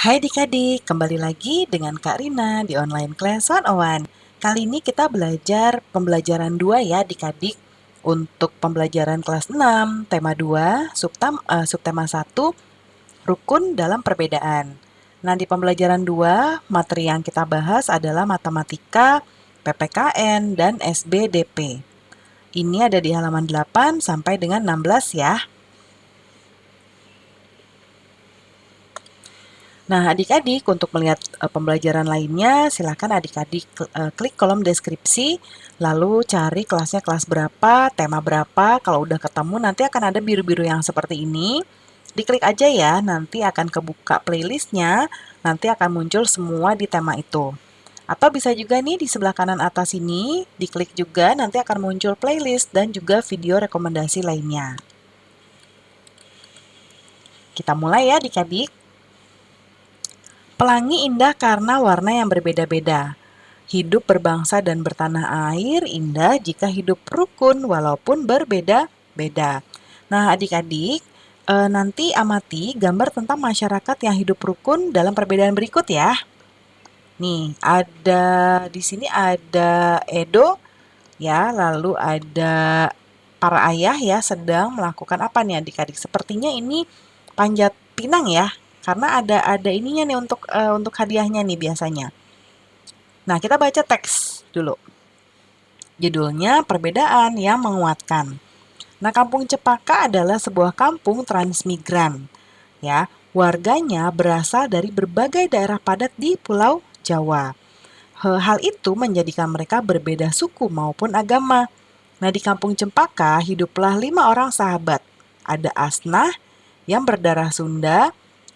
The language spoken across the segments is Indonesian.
Hai adik-adik, kembali lagi dengan Kak Rina di online class 101. Kali ini kita belajar pembelajaran 2 ya adik-adik. Untuk pembelajaran kelas 6, tema 2, subtema 1, rukun dalam perbedaan. Nah, di pembelajaran 2, materi yang kita bahas adalah matematika, PPKN, dan SBDP. Ini ada di halaman 8 sampai dengan 16 ya. Nah, adik-adik untuk melihat pembelajaran lainnya, silakan adik-adik klik kolom deskripsi, lalu cari kelasnya kelas berapa, tema berapa. Kalau udah ketemu, nanti akan ada biru-biru yang seperti ini. Diklik aja ya, nanti akan kebuka playlistnya, nanti akan muncul semua di tema itu. Atau bisa juga nih di sebelah kanan atas ini, diklik juga, nanti akan muncul playlist dan juga video rekomendasi lainnya. Kita mulai ya adik-adik. Pelangi indah karena warna yang berbeda-beda. Hidup berbangsa dan bertanah air indah jika hidup rukun walaupun berbeda-beda. Nah, adik-adik, nanti amati gambar tentang masyarakat yang hidup rukun dalam perbedaan berikut ya. Nih, ada di sini ada Edo ya, lalu ada para ayah ya sedang melakukan apa nih adik-adik? Sepertinya ini panjat pinang ya, karena ada ininya nih untuk hadiahnya nih biasanya. Nah, kita baca teks dulu. Judulnya Perbedaan yang Menguatkan. Nah, Kampung Cepaka adalah sebuah kampung transmigran. Ya, warganya berasal dari berbagai daerah padat di Pulau Jawa. Hal itu menjadikan mereka berbeda suku maupun agama. Nah, di Kampung Cempaka hiduplah 5 orang sahabat. Ada Asnah yang berdarah Sunda,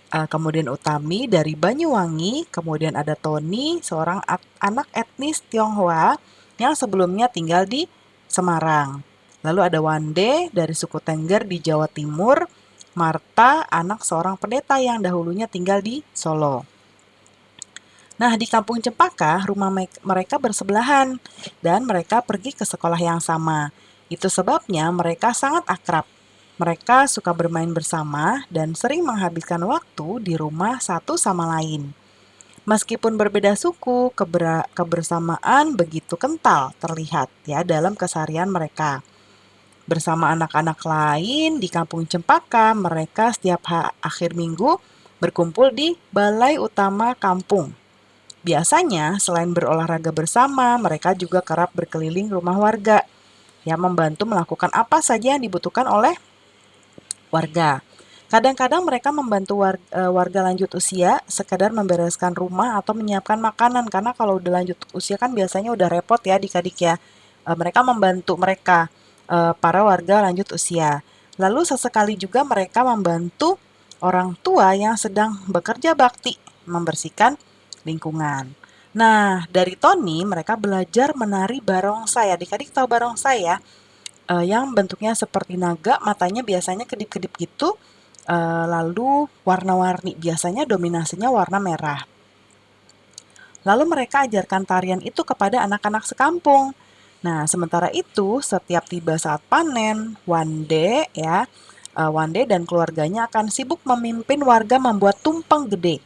kemudian Utami dari Banyuwangi, kemudian ada Tony, seorang anak etnis Tionghoa yang sebelumnya tinggal di Semarang. Lalu ada Wande dari suku Tengger di Jawa Timur, Marta, anak seorang pendeta yang dahulunya tinggal di Solo. Nah, di Kampung Cempaka, rumah mereka bersebelahan dan mereka pergi ke sekolah yang sama. Itu sebabnya mereka sangat akrab. Mereka suka bermain bersama dan sering menghabiskan waktu di rumah satu sama lain. Meskipun berbeda suku, kebersamaan begitu kental terlihat ya dalam keseharian mereka. Bersama anak-anak lain di Kampung Cempaka, mereka setiap akhir minggu berkumpul di Balai Utama Kampung. Biasanya, selain berolahraga bersama, mereka juga kerap berkeliling rumah warga yang membantu melakukan apa saja yang dibutuhkan oleh warga. Kadang-kadang mereka membantu warga lanjut usia sekadar membereskan rumah atau menyiapkan makanan karena kalau udah lanjut usia kan biasanya udah repot ya adik-adik ya. Mereka membantu mereka para warga lanjut usia. Lalu sesekali juga mereka membantu orang tua yang sedang bekerja bakti membersihkan lingkungan. Nah, dari Tony mereka belajar menari barongsai. Adik-adik tahu barongsai ya? Yang bentuknya seperti naga, matanya biasanya kedip-kedip gitu, lalu warna-warni, biasanya dominasinya warna merah. Lalu mereka ajarkan tarian itu kepada anak-anak sekampung. Nah, sementara itu, setiap tiba saat panen, Wande dan keluarganya akan sibuk memimpin warga membuat tumpeng gede,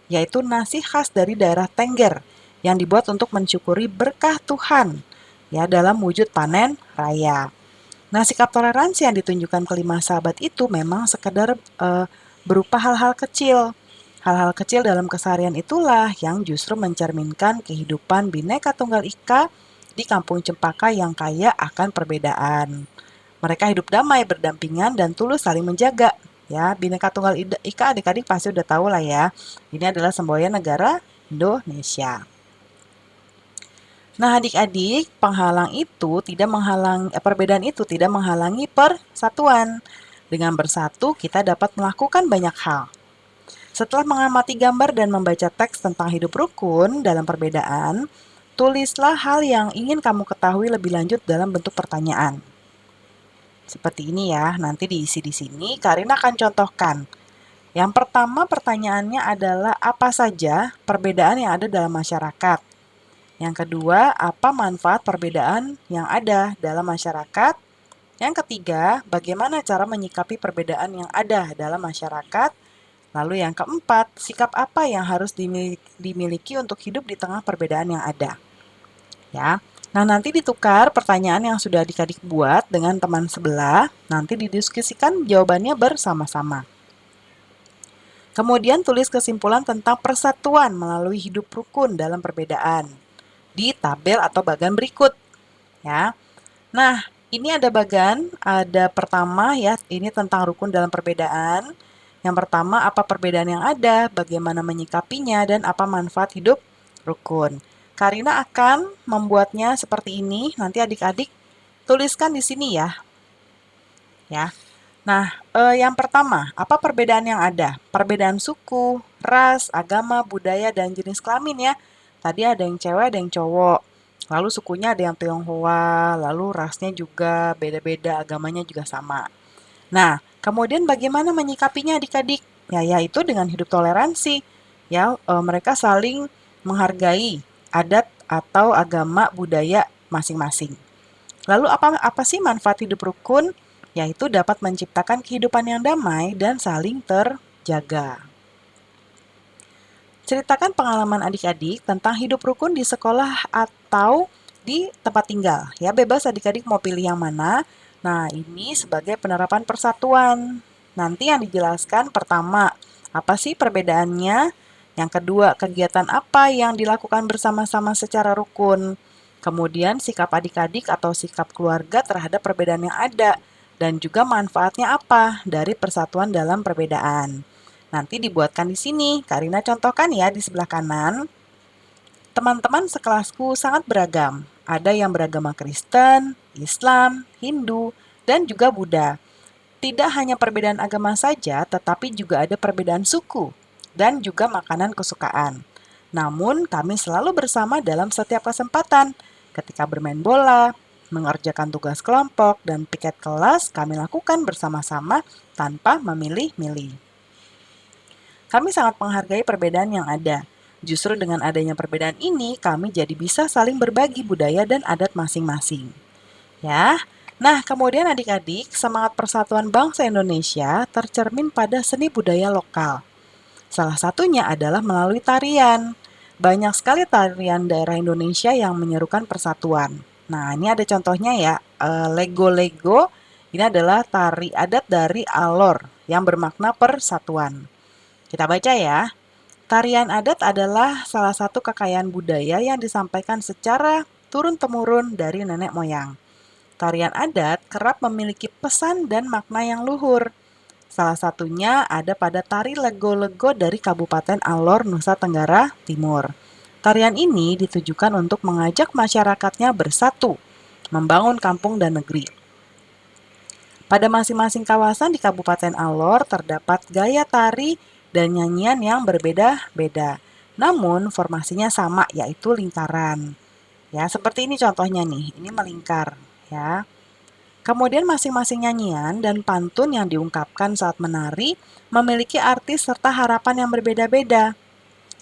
yaitu nasi khas dari daerah Tengger yang dibuat untuk mensyukuri berkah Tuhan ya dalam wujud panen raya. Nah, sikap toleransi yang ditunjukkan kelima sahabat itu memang sekedar berupa hal-hal kecil. Hal-hal kecil dalam keseharian itulah yang justru mencerminkan kehidupan Bhinneka Tunggal Ika di Kampung Cempaka yang kaya akan perbedaan. Mereka hidup damai, berdampingan, dan tulus saling menjaga. Ya, Bhinneka Tunggal Ika adik-adik pasti udah tahu lah ya. Ini adalah semboyan negara Indonesia. Nah, adik-adik, perbedaan itu tidak menghalangi persatuan. Dengan bersatu, kita dapat melakukan banyak hal. Setelah mengamati gambar dan membaca teks tentang hidup rukun dalam perbedaan, tulislah hal yang ingin kamu ketahui lebih lanjut dalam bentuk pertanyaan. Seperti ini ya, nanti diisi di sini. Karina akan contohkan. Yang pertama pertanyaannya adalah apa saja perbedaan yang ada dalam masyarakat. Yang kedua, apa manfaat perbedaan yang ada dalam masyarakat? Yang ketiga, bagaimana cara menyikapi perbedaan yang ada dalam masyarakat? Lalu yang keempat, sikap apa yang harus dimiliki untuk hidup di tengah perbedaan yang ada. Ya. Nah, nanti ditukar pertanyaan yang sudah adik-adik buat dengan teman sebelah, nanti didiskusikan jawabannya bersama-sama. Kemudian tulis kesimpulan tentang persatuan melalui hidup rukun dalam perbedaan di tabel atau bagan berikut, ya. Nah, ini ada bagan, ada pertama ya, ini tentang rukun dalam perbedaan. Yang pertama, apa perbedaan yang ada, bagaimana menyikapinya, dan apa manfaat hidup rukun. Karina akan membuatnya seperti ini, nanti adik-adik tuliskan di sini ya. Ya. Nah, yang pertama, apa perbedaan yang ada? Perbedaan suku, ras, agama, budaya, dan jenis kelamin ya. Tadi ada yang cewek, ada yang cowok. Lalu sukunya ada yang Tionghoa, lalu rasnya juga beda-beda, agamanya juga sama. Nah, kemudian bagaimana menyikapinya adik-adik? Ya, yaitu dengan hidup toleransi. Ya, mereka saling menghargai adat atau agama budaya masing-masing. Lalu apa sih manfaat hidup rukun? Yaitu dapat menciptakan kehidupan yang damai dan saling terjaga. Ceritakan pengalaman adik-adik tentang hidup rukun di sekolah atau di tempat tinggal. Ya, bebas adik-adik mau pilih yang mana. Nah, ini sebagai penerapan persatuan. Nanti yang dijelaskan pertama, apa sih perbedaannya? Yang kedua, kegiatan apa yang dilakukan bersama-sama secara rukun? Kemudian sikap adik-adik atau sikap keluarga terhadap perbedaan yang ada. Dan juga manfaatnya apa dari persatuan dalam perbedaan. Nanti dibuatkan di sini. Karina contohkan ya di sebelah kanan. Teman-teman sekelasku sangat beragam. Ada yang beragama Kristen, Islam, Hindu, dan juga Buddha. Tidak hanya perbedaan agama saja, tetapi juga ada perbedaan suku dan juga makanan kesukaan. Namun, kami selalu bersama dalam setiap kesempatan. Ketika bermain bola, mengerjakan tugas kelompok, dan piket kelas, kami lakukan bersama-sama tanpa memilih-milih. Kami sangat menghargai perbedaan yang ada. Justru dengan adanya perbedaan ini, kami jadi bisa saling berbagi budaya dan adat masing-masing. Ya. Nah, kemudian adik-adik, semangat persatuan bangsa Indonesia tercermin pada seni budaya lokal. Salah satunya adalah melalui tarian. Banyak sekali tarian daerah Indonesia yang menyerukan persatuan. Nah, ini ada contohnya ya. Lego-lego ini adalah tari adat dari Alor yang bermakna persatuan. Kita baca ya. Tarian adat adalah salah satu kekayaan budaya yang disampaikan secara turun-temurun dari nenek moyang. Tarian adat kerap memiliki pesan dan makna yang luhur. Salah satunya ada pada tari lego-lego dari Kabupaten Alor, Nusa Tenggara Timur. Tarian ini ditujukan untuk mengajak masyarakatnya bersatu, membangun kampung dan negeri. Pada masing-masing kawasan di Kabupaten Alor terdapat gaya tari dan nyanyian yang berbeda-beda. Namun formasinya sama, yaitu lingkaran. Ya, seperti ini contohnya nih. Ini melingkar, ya. Kemudian masing-masing nyanyian dan pantun yang diungkapkan saat menari memiliki arti serta harapan yang berbeda-beda.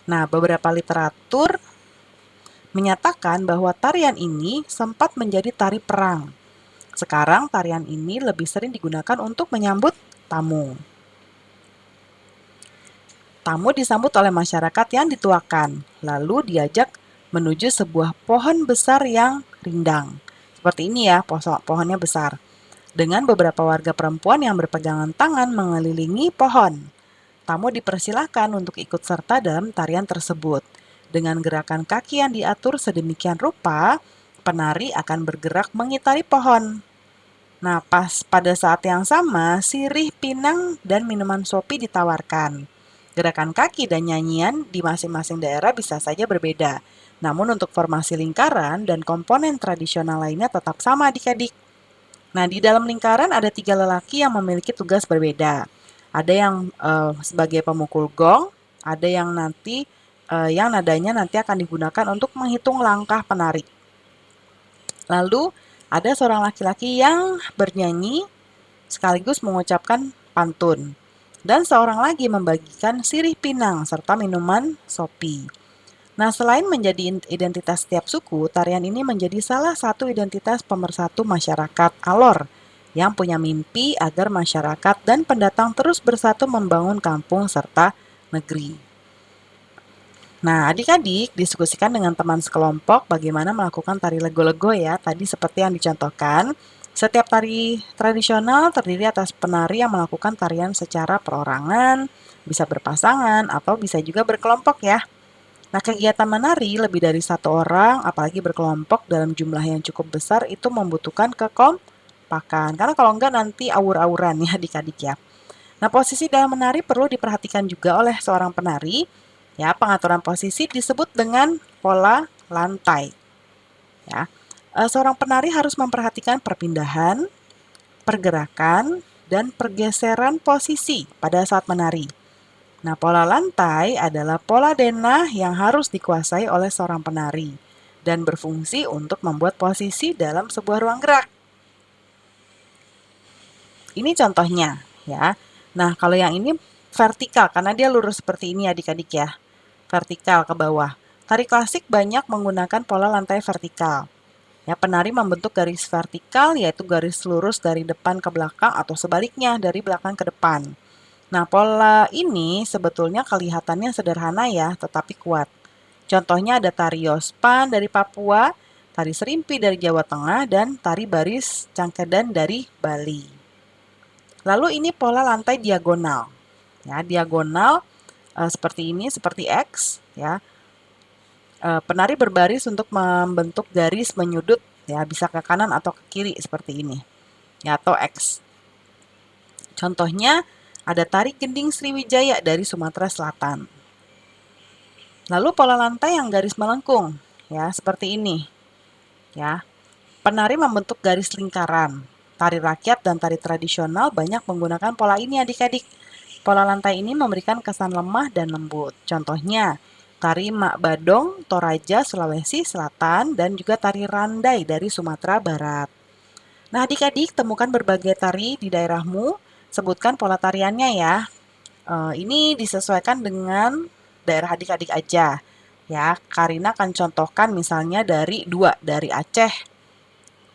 Nah, beberapa literatur menyatakan bahwa tarian ini sempat menjadi tari perang. Sekarang tarian ini lebih sering digunakan untuk menyambut tamu. Tamu disambut oleh masyarakat yang dituakan, lalu diajak menuju sebuah pohon besar yang rindang. Seperti ini ya, pohonnya besar. Dengan beberapa warga perempuan yang berpegangan tangan mengelilingi pohon. Tamu dipersilahkan untuk ikut serta dalam tarian tersebut. Dengan gerakan kaki yang diatur sedemikian rupa, penari akan bergerak mengitari pohon. Nah, pada saat yang sama, sirih, pinang, dan minuman sopi ditawarkan. Gerakan kaki dan nyanyian di masing-masing daerah bisa saja berbeda. Namun untuk formasi lingkaran dan komponen tradisional lainnya tetap sama adik-adik. Nah, di dalam lingkaran ada 3 lelaki yang memiliki tugas berbeda. Ada yang sebagai pemukul gong, ada yang nanti yang nadanya nanti akan digunakan untuk menghitung langkah penari. Lalu ada seorang laki-laki yang bernyanyi sekaligus mengucapkan pantun. Dan seorang lagi membagikan sirih pinang serta minuman sopi. Nah, selain menjadi identitas setiap suku, tarian ini menjadi salah satu identitas pemersatu masyarakat Alor yang punya mimpi agar masyarakat dan pendatang terus bersatu membangun kampung serta negeri. Nah, adik-adik diskusikan dengan teman sekelompok bagaimana melakukan tari lego-lego ya. Tadi seperti yang dicontohkan, setiap tari tradisional terdiri atas penari yang melakukan tarian secara perorangan, bisa berpasangan, atau bisa juga berkelompok ya. Nah, kegiatan menari lebih dari satu orang, apalagi berkelompok dalam jumlah yang cukup besar, itu membutuhkan kekompakan. Karena kalau enggak nanti awur-awuran ya adik-adik ya. Nah, posisi dalam menari perlu diperhatikan juga oleh seorang penari. Ya, pengaturan posisi disebut dengan pola lantai. Ya, seorang penari harus memperhatikan perpindahan, pergerakan, dan pergeseran posisi pada saat menari. Nah, pola lantai adalah pola denah yang harus dikuasai oleh seorang penari dan berfungsi untuk membuat posisi dalam sebuah ruang gerak. Ini contohnya, ya. Nah, kalau yang ini vertikal karena dia lurus seperti ini adik-adik ya. Vertikal ke bawah. Tari klasik banyak menggunakan pola lantai vertikal. Ya, penari membentuk garis vertikal yaitu garis lurus dari depan ke belakang atau sebaliknya dari belakang ke depan. Nah, pola ini sebetulnya kelihatannya sederhana ya, tetapi kuat. Contohnya ada tari Yospan dari Papua, tari Serimpi dari Jawa Tengah, dan tari baris Cangkedan dari Bali. Lalu ini pola lantai diagonal. Ya, diagonal seperti ini, seperti X, ya. Penari berbaris untuk membentuk garis menyudut, ya, bisa ke kanan atau ke kiri seperti ini, ya, atau X. Contohnya ada tari Gending Sriwijaya dari Sumatera Selatan. Lalu pola lantai yang garis melengkung, ya, seperti ini, ya. Penari membentuk garis lingkaran. Tari rakyat dan tari tradisional banyak menggunakan pola ini adik-adik. Pola lantai ini memberikan kesan lemah dan lembut. Contohnya, tari Mak Badong, Toraja, Sulawesi Selatan, dan juga tari Randai dari Sumatera Barat. Nah, adik-adik temukan berbagai tari di daerahmu, sebutkan pola tariannya ya. Ini disesuaikan dengan daerah adik-adik aja. Ya, Karina akan contohkan misalnya dari Aceh,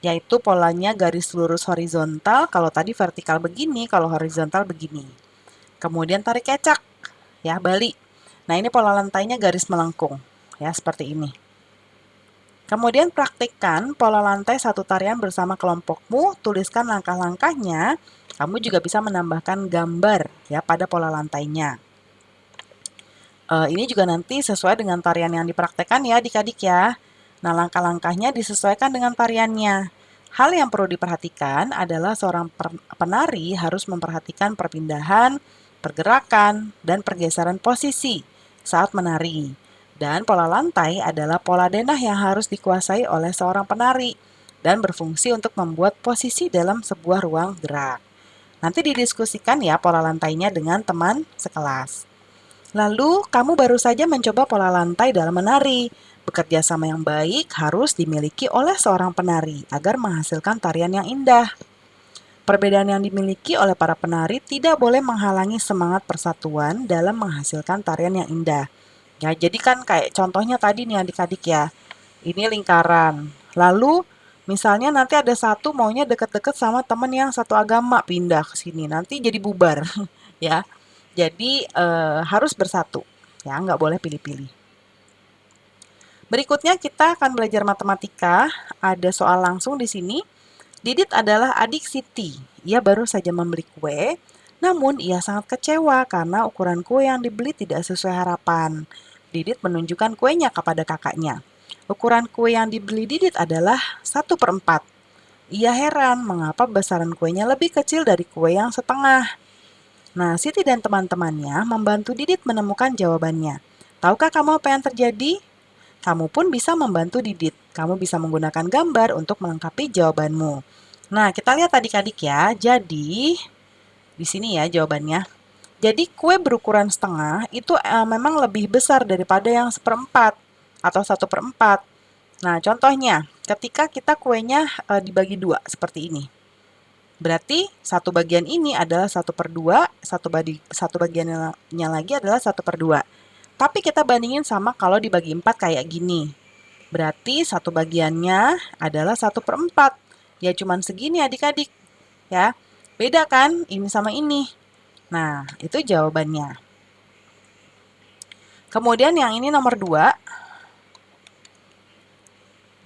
yaitu polanya garis lurus horizontal, kalau tadi vertikal begini, kalau horizontal begini. Kemudian tarik kecak, ya, Bali. Nah, ini pola lantainya garis melengkung, ya, seperti ini. Kemudian praktikkan pola lantai satu tarian bersama kelompokmu, tuliskan langkah-langkahnya. Kamu juga bisa menambahkan gambar ya pada pola lantainya. Ini juga nanti sesuai dengan tarian yang dipraktekkan ya adik-adik ya. Nah, langkah-langkahnya disesuaikan dengan tariannya. Hal yang perlu diperhatikan adalah seorang penari harus memperhatikan perpindahan, pergerakan, dan pergeseran posisi saat menari. Dan pola lantai adalah pola denah yang harus dikuasai oleh seorang penari dan berfungsi untuk membuat posisi dalam sebuah ruang gerak. Nanti didiskusikan ya pola lantainya dengan teman sekelas. Lalu, kamu baru saja mencoba pola lantai dalam menari. Bekerja sama yang baik harus dimiliki oleh seorang penari agar menghasilkan tarian yang indah. Perbedaan yang dimiliki oleh para penari tidak boleh menghalangi semangat persatuan dalam menghasilkan tarian yang indah. Ya, jadi kan kayak contohnya tadi nih adik-adik ya. Ini lingkaran. Lalu, misalnya nanti ada satu maunya deket-deket sama temen yang satu agama pindah ke sini. Nanti jadi bubar, ya. Jadi harus bersatu, ya, nggak boleh pilih-pilih. Berikutnya kita akan belajar matematika. Ada soal langsung di sini. Didit adalah adik Siti. Ia baru saja membeli kue, namun ia sangat kecewa karena ukuran kue yang dibeli tidak sesuai harapan. Didit menunjukkan kuenya kepada kakaknya. Ukuran kue yang dibeli Didit adalah 1/4. Ia heran mengapa besaran kuenya lebih kecil dari kue yang setengah. Nah, Siti dan teman-temannya membantu Didit menemukan jawabannya. Tahukah kamu apa yang terjadi? Kamu pun bisa membantu Didit. Kamu bisa menggunakan gambar untuk melengkapi jawabanmu. Nah, kita lihat adik-adik ya. Jadi, di sini ya jawabannya. Jadi, kue berukuran setengah itu memang lebih besar daripada yang 1/4 atau 1/4. Nah, contohnya, ketika kita kuenya dibagi dua seperti ini. Berarti satu bagian ini adalah 1/2, satu bagiannya lagi adalah 1/2. Tapi kita bandingin sama kalau dibagi 4 kayak gini. Berarti satu bagiannya adalah 1/4. Ya cuman segini adik-adik. ya. Beda kan ini sama ini. Nah, itu jawabannya. Kemudian yang ini nomor 2,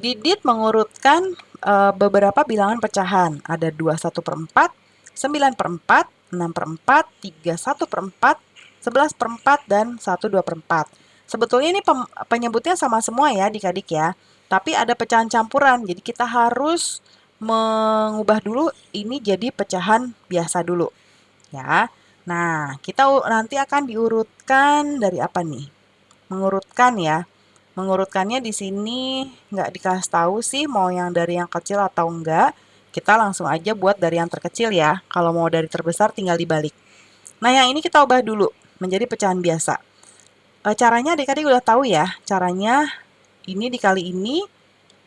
Didit mengurutkan beberapa bilangan pecahan. Ada 21/4, 9/4, 6/4, 31/4, 11/4, dan 1/2/4. Sebetulnya ini penyebutnya sama semua ya adik-adik ya. Tapi ada pecahan campuran, jadi kita harus mengubah dulu ini jadi pecahan biasa dulu. Ya, nah kita nanti akan diurutkan dari apa nih? Mengurutkan ya. Mengurutkannya di sini nggak dikasih tahu sih mau yang dari yang kecil atau enggak. Kita langsung aja buat dari yang terkecil ya. Kalau mau dari terbesar tinggal dibalik. Nah, yang ini kita ubah dulu menjadi pecahan biasa. Caranya adik-adik udah tahu ya. Caranya ini dikali ini,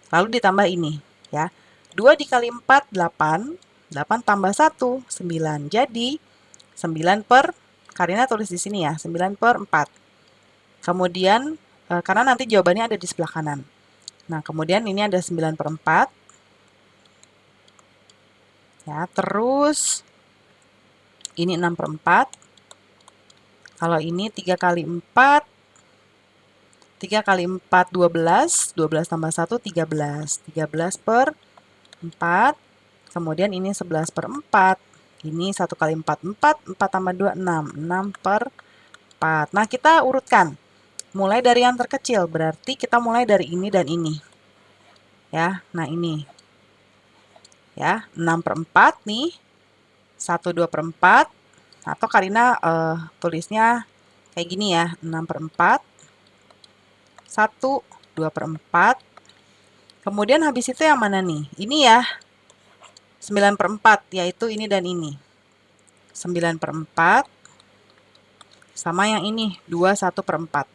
lalu ditambah ini. Ya. 2 dikali 4, 8. 8 tambah 1, 9. Jadi, 9 per, Karina tulis di sini ya, 9 per 4. Kemudian, karena nanti jawabannya ada di sebelah kanan. Nah, kemudian ini ada 9/4. Ya, terus ini 6/4. Kalau ini 3 kali 4, 3 kali 4, 12. 12 tambah 1, 13. 13 per 4. Kemudian ini 11/4. Ini 1 kali 4, 4. 4 tambah 2, 6. 6 per 4. Nah, kita urutkan. Mulai dari yang terkecil, berarti kita mulai dari ini dan ini. Ya, nah ini. Ya, 6/4 nih. 1/2/4. Atau Karina tulisnya kayak gini ya, 6/4. 1/2/4. Kemudian habis itu yang mana nih? Ini ya, 9/4, yaitu ini dan ini. 9/4 sama yang ini, 21/4.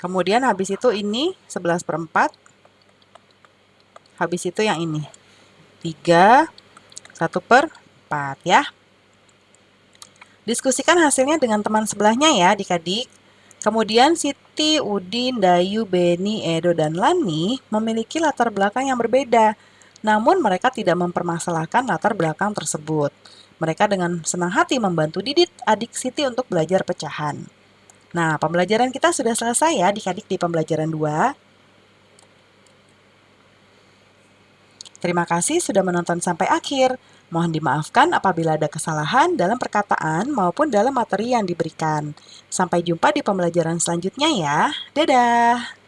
Kemudian habis itu ini 11/4. Habis itu yang ini. 3, 1/4 ya. Diskusikan hasilnya dengan teman sebelahnya ya adik-adik. Kemudian Siti, Udin, Dayu, Beni, Edo, dan Lani memiliki latar belakang yang berbeda. Namun mereka tidak mempermasalahkan latar belakang tersebut. Mereka dengan senang hati membantu Didit, adik Siti untuk belajar pecahan. Nah, pembelajaran kita sudah selesai ya adik-adik di pembelajaran 2. Terima kasih sudah menonton sampai akhir. Mohon dimaafkan apabila ada kesalahan dalam perkataan maupun dalam materi yang diberikan. Sampai jumpa di pembelajaran selanjutnya ya. Dadah!